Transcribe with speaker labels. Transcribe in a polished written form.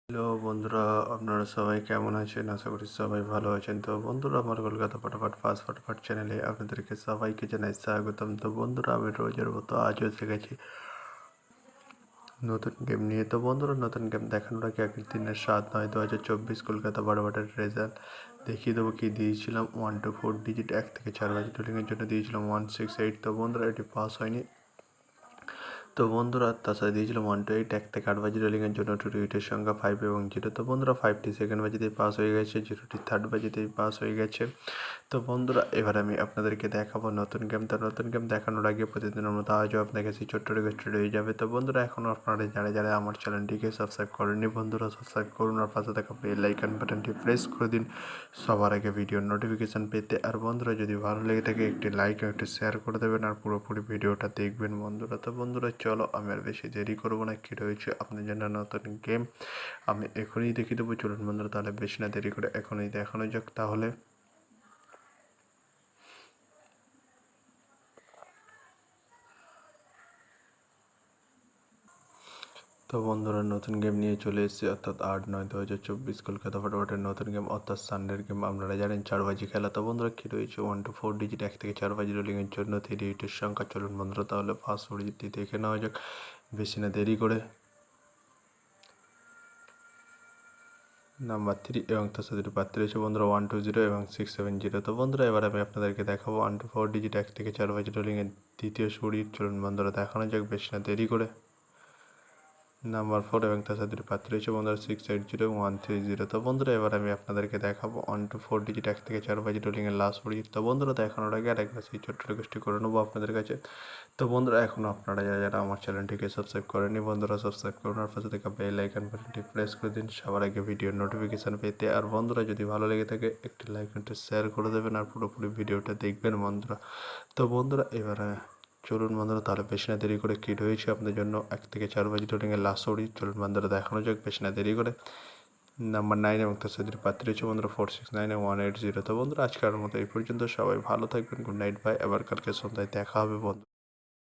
Speaker 1: Hello বন্ধুরা, আপনারা সবাই কেমন আছেন? আশা করি সবাই ভালো আছেন। তো বন্ধুরা, আমার কলকাতা ফটাফট ফার্স্ট ফটাফট চ্যানেলে আপনাদেরকে সবাইকে জানাই স্বাগতম। তো বন্ধুরা, আমি রোজের মতো আজও এসে গেছি নতুন গেম নিয়ে। তো বন্ধুরা, নতুন গেম দেখানোর আগে আগের দিনের 7/9/2024 কলকাতা বারোয়াটার রেজাল্ট দেখিয়ে দেবো কি দিয়েছিলাম। 1 to 4 ডিজিট 1 থেকে 4 বাজি টোলিংয়ের জন্য দিয়েছিলাম 168। তো বন্ধুরা, এটি পাস হয়নি। তো বন্ধুরা, তার সাথে দিয়েছিলাম 1 to 8 1 থেকে 8 বাজি রোলিংয়ের জন্য 2 to 8-এর সংখ্যা 5 এবং 0। তো বন্ধুরা, 5টি সেকেন্ড বাজিতেই পাস হয়ে গেছে, 0টি থার্ড বাজিতেই পাস হয়ে গেছে। তো বন্ধুরা, এবার আমি আপনাদেরকে দেখাবো নতুন গেম। তো নতুন গেম দেখানোর আগে প্রতিদিনের মতো আজও আপনার কাছে ছোট্ট রিকোয়েস্ট রয়ে যাবে। তো বন্ধুরা, এখনও আপনারা যারা আমার চ্যানেলটিকে সাবস্ক্রাইব করেননি, বন্ধুরা সাবস্ক্রাইব করুন আর পাশে থাকা বেল আইকন বাটনটি প্রেস করে দিন সবার আগে ভিডিওর নোটিফিকেশান পেতে। আর বন্ধুরা, যদি ভালো লেগে থাকে একটি লাইক ও একটি শেয়ার করে দেবেন আর পুরোপুরি ভিডিওটা দেখবেন বন্ধুরা। তো বন্ধুরা, চলো আমি আর বেশি দেরি করবো না, কী রয়েছে আপনার জন্য নতুন গেম আমি এখনই দেখিয়ে দেবো। চলুন বন্ধুরা, তাহলে বেশি না দেরি করে এখনই দেখানো যাক তাহলে। তো বন্ধুরা, নতুন গেম নিয়ে চলে এসেছি, অর্থাৎ 8/9/2024 কলকাতা ফটাফটের নতুন গেম, অর্থাৎ সানডের গেম। আপনারা জানেন 4 বাজি খেলা। তো বন্ধুরা, কী রয়েছে 1 to 4 ডিজিট 1 থেকে 4 বাজি রোলিংয়ের জন্য 3 ডিজিটের সংখ্যা। চলুন বন্ধুরা, তাহলে ফার্স্ট ডিজিটটি দেখে নেওয়া যাক বেশি না দেরি করে। নাম্বার 3 এবং তার সাথে পাত্র রয়েছে বন্ধুরা 120 এবং 670। তো বন্ধুরা, এবার আমি আপনাদেরকে দেখাবো 1 to 4 ডিজিট 1 থেকে 4 বাজি রোলিংয়ের দ্বিতীয় সুড়ির। চলুন বন্ধুরা, দেখানো যাক বেশি না দেরি করে। নাম্বার 4 এবং তার সাথে পাত্র রয়েছে বন্ধুরা 680 এবং 130। তো বন্ধুরা, এবার আমি আপনাদেরকে দেখাবো 1 to 4 ডিজিট 1 থেকে 4 বাজি রোলিংয়ের লাস্ট সুড়ি। তো বন্ধুরা, দেখানোর আগে আরেকবার সেই ছোট্ট রিকোয়েস্টটি করে নেবো আপনাদের কাছে। তো বন্ধুরা, এখনও আপনারা যারা আমার চ্যানেলটিকে সাবস্ক্রাইব করেননি, বন্ধুরা সাবস্ক্রাইব করুন আর পাশে থাকা বেল আইকন বাটনটি প্রেস করে দিন সবার আগে ভিডিওর নোটিফিকেশান পেতে। আর বন্ধুরা, যদি ভালো লেগে থাকে একটি লাইক একটু শেয়ার করে দেবেন আর পুরোপুরি ভিডিওটা দেখবেন বন্ধুরা। তো বন্ধুরা, এবারে চলুন বন্ধুরা, তাহলে বেশি না দেরি করে কী রয়েছে আপনাদের জন্য 1 থেকে 4 বাজি রোলিংয়ের লাস্ট সুড়ি। চলুন বন্ধুরা, দেখানো যাক বেশি না দেরি করে। নাম্বার 9 এবং তার সাথে পাত্র রয়েছে বন্ধুরা 469 এবং 180। তো বন্ধুরা, আজকের মতো এই পর্যন্ত। সবাই ভালো থাকবেন। Good night, bye. আবার কালকে সন্ধ্যায় দেখা হবে বন্ধু।